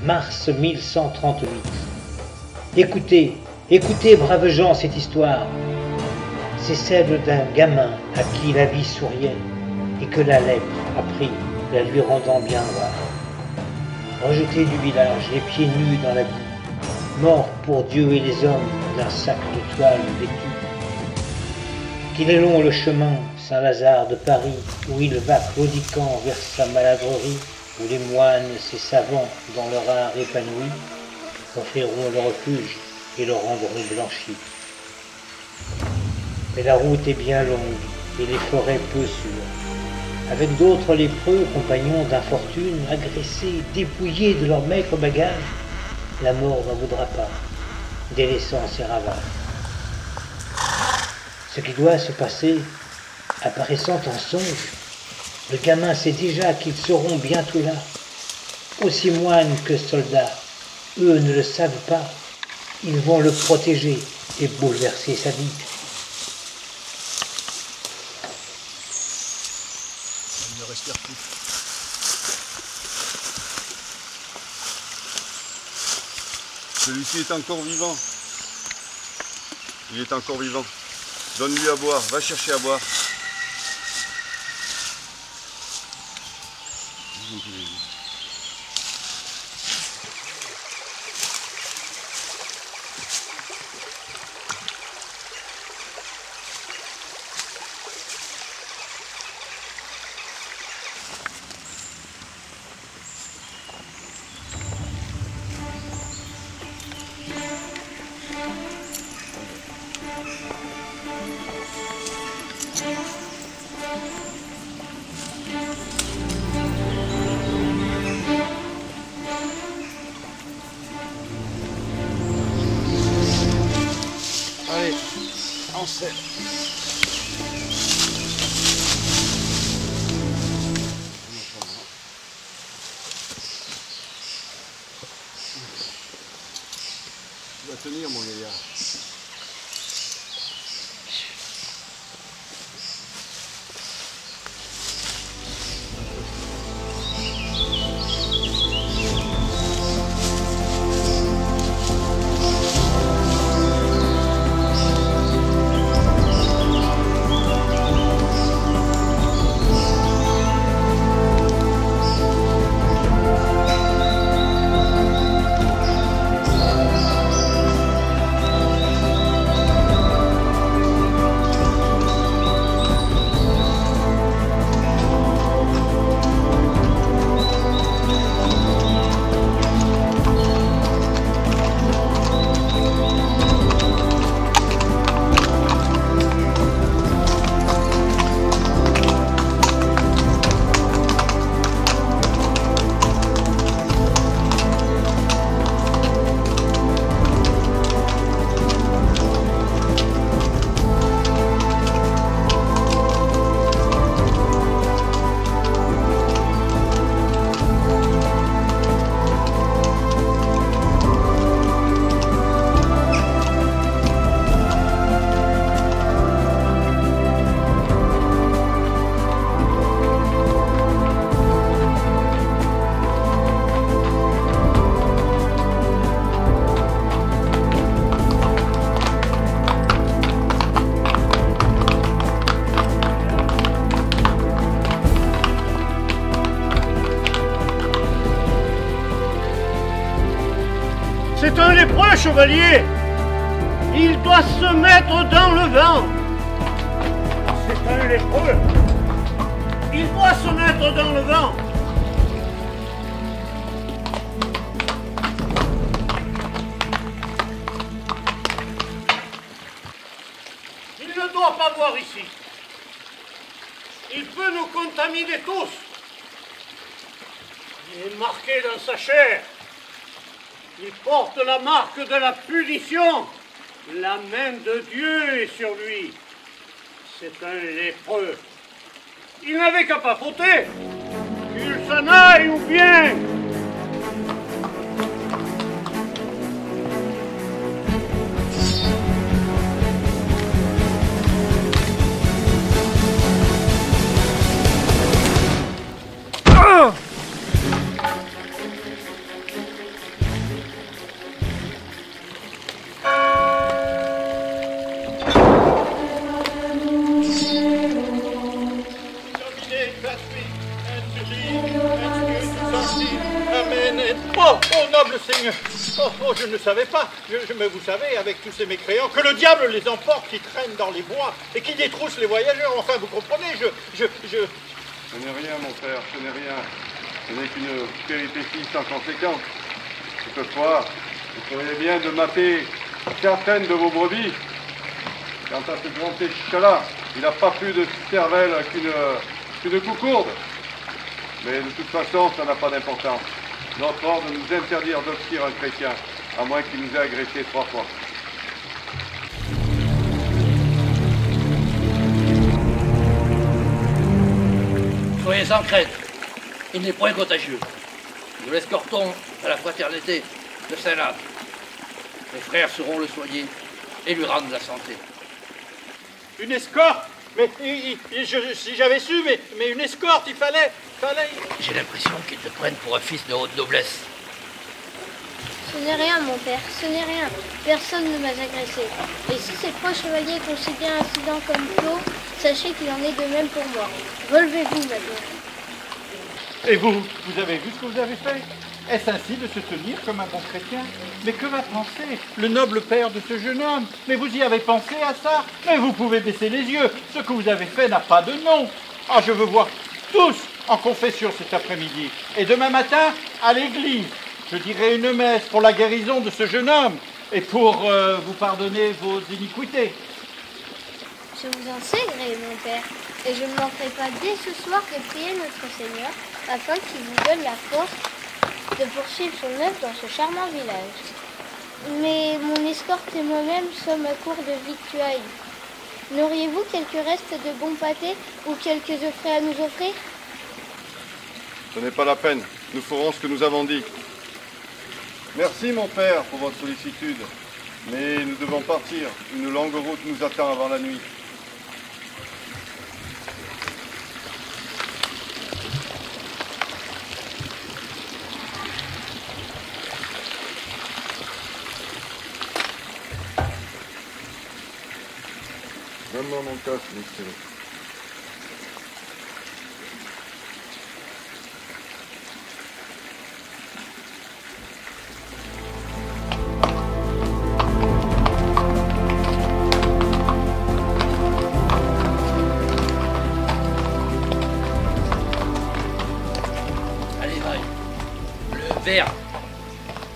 mars 1138. Écoutez, écoutez, braves gens, cette histoire. C'est celle d'un gamin à qui la vie souriait et que la lèpre a pris, la lui rendant bien voir. Rejeté du village, les pieds nus dans la boue, mort pour Dieu et les hommes d'un sac de toile vêtu. Qu'il est long le chemin, Saint-Lazare de Paris, où il va claudiquant vers sa maladrerie, où les moines, ces savants, dans leur art épanoui, offriront le refuge et le rendront blanchi. Mais la route est bien longue et les forêts peu sûres. Avec d'autres lépreux, compagnons d'infortune, agressés, dépouillés de leurs maigres bagages, la mort n'en voudra pas, délaissant ses ravages. Ce qui doit se passer, apparaissant en songe, le gamin sait déjà qu'ils seront bientôt là, aussi moines que soldats. Eux ne le savent pas, ils vont le protéger et bouleverser sa vie. Il ne respire plus. Celui-ci est encore vivant. Il est encore vivant. Donne-lui à boire, va chercher à boire. Allez, on sait. Tu vas tenir, mon gaillard. C'est un lépreux, chevalier. Il doit se mettre dans le vent. C'est un lépreux. Il doit se mettre dans le vent. Il ne doit pas boire ici. Il peut nous contaminer tous. Il est marqué dans sa chair. Il porte la marque de la punition. La main de Dieu est sur lui. C'est un lépreux. Il n'avait qu'à papoter. Qu'il s'en aille ou bien. Amen. Oh, oh, noble Seigneur. Oh, je ne savais pas. Mais vous savez, avec tous ces mécréants, que le diable les emporte, qui traînent dans les bois et qui détroussent les voyageurs. Enfin, vous comprenez, Ce n'est rien, mon frère, ce n'est rien. Ce n'est qu'une péripétie sans conséquence. Toutefois, vous feriez bien de mater certaines de vos brebis. Quant à ce grand échat-là, il n'a pas plus de cervelle qu'une coucourde. Mais de toute façon, ça n'a pas d'importance. Notre ordre nous interdire d'obéir un chrétien, à moins qu'il nous ait agressés 3 fois. Soyez sans crainte, il n'est point contagieux. Nous l'escortons à la fraternité de Saint-Lave. Les frères sauront le soigner et lui rendre la santé. Une escorte? Mais si j'avais su, mais une escorte, il fallait... J'ai l'impression qu'ils te prennent pour un fils de haute noblesse. Ce n'est rien, mon père, ce n'est rien. Personne ne m'a agressé. Et si ces 3 chevaliers considèrent l'incident comme clos, sachez qu'il en est de même pour moi. Relevez-vous maintenant. Et vous avez vu ce que vous avez fait? Est-ce ainsi de se tenir comme un bon chrétien? Mais que va penser le noble père de ce jeune homme? Mais vous y avez pensé à ça? Mais vous pouvez baisser les yeux. Ce que vous avez fait n'a pas de nom. Ah, je veux voir tous en confession cet après-midi. Et demain matin, à l'église, je dirai une messe pour la guérison de ce jeune homme et pour vous pardonner vos iniquités. Je vous en sais gré, mon père, et je ne manquerai pas dès ce soir de prier notre Seigneur afin qu'il vous donne la force de poursuivre son œuvre dans ce charmant village. Mais mon escorte et moi-même sommes à court de victuailles. N'auriez-vous quelques restes de bons pâtés ou quelques œufs frais à nous offrir? Ce n'est pas la peine, nous ferons ce que nous avons dit. Merci mon père pour votre sollicitude, mais nous devons partir. Une longue route nous attend avant la nuit. Donne-moi mon casque, monsieur. Allez, Marie. Le verbe.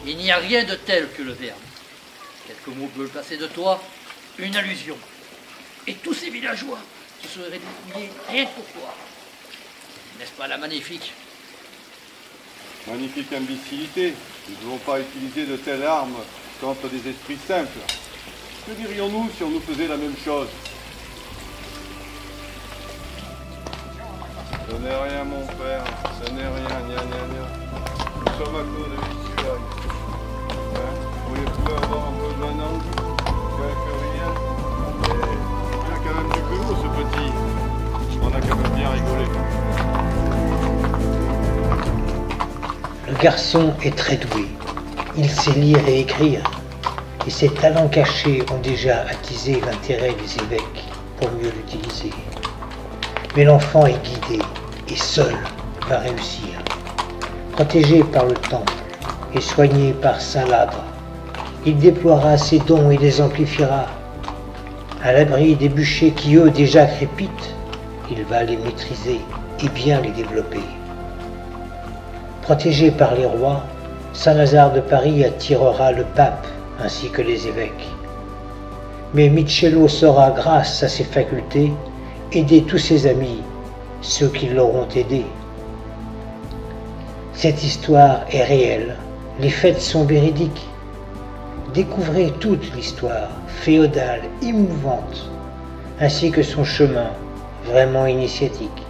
Il n'y a rien de tel que le verbe. Quelques mots veulent passer de toi, une allusion. Et tous ces villageois se seraient dépouillés rien que pour toi. N'est-ce pas la magnifique? Magnifique imbécilité. Nous ne devons pas utiliser de telles armes contre des esprits simples. Que dirions-nous si on nous faisait la même chose? Ce n'est rien, mon père. Ce n'est rien, gna. Nous sommes à court de victuailles. Hein? Voulez-vous avoir un peu de manange? Que rien. Il a quand même du culot, ce petit. On a quand même bien rigolé. Le garçon est très doué. Il sait lire et écrire. Et ses talents cachés ont déjà attisé l'intérêt des évêques pour mieux l'utiliser. Mais l'enfant est guidé et seul va réussir. Protégé par le temple et soigné par Saint Labre, il déploiera ses dons et les amplifiera. À l'abri des bûchers qui eux déjà crépitent, il va les maîtriser et bien les développer. Protégé par les rois, Saint-Lazare de Paris attirera le pape ainsi que les évêques. Mais Michelot saura, grâce à ses facultés, aider tous ses amis, ceux qui l'auront aidé. Cette histoire est réelle, les faits sont véridiques. Découvrez toute l'histoire, féodale, émouvante, ainsi que son chemin, vraiment initiatique.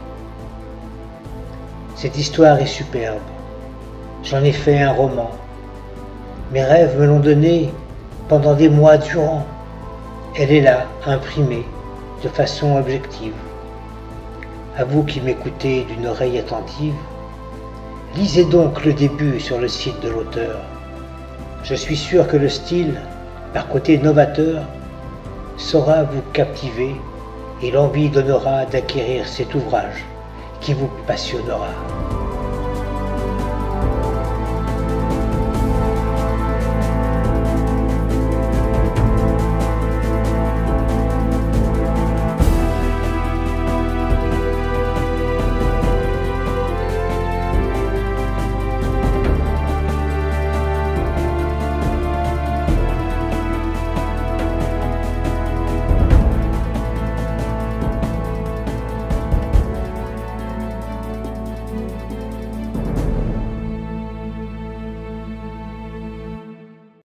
Cette histoire est superbe. J'en ai fait un roman. Mes rêves me l'ont donnée pendant des mois durant. Elle est là, imprimée, de façon objective. À vous qui m'écoutez d'une oreille attentive, lisez donc le début sur le site de l'auteur. Je suis sûr que le style, par côté novateur, saura vous captiver et l'envie donnera d'acquérir cet ouvrage qui vous passionnera.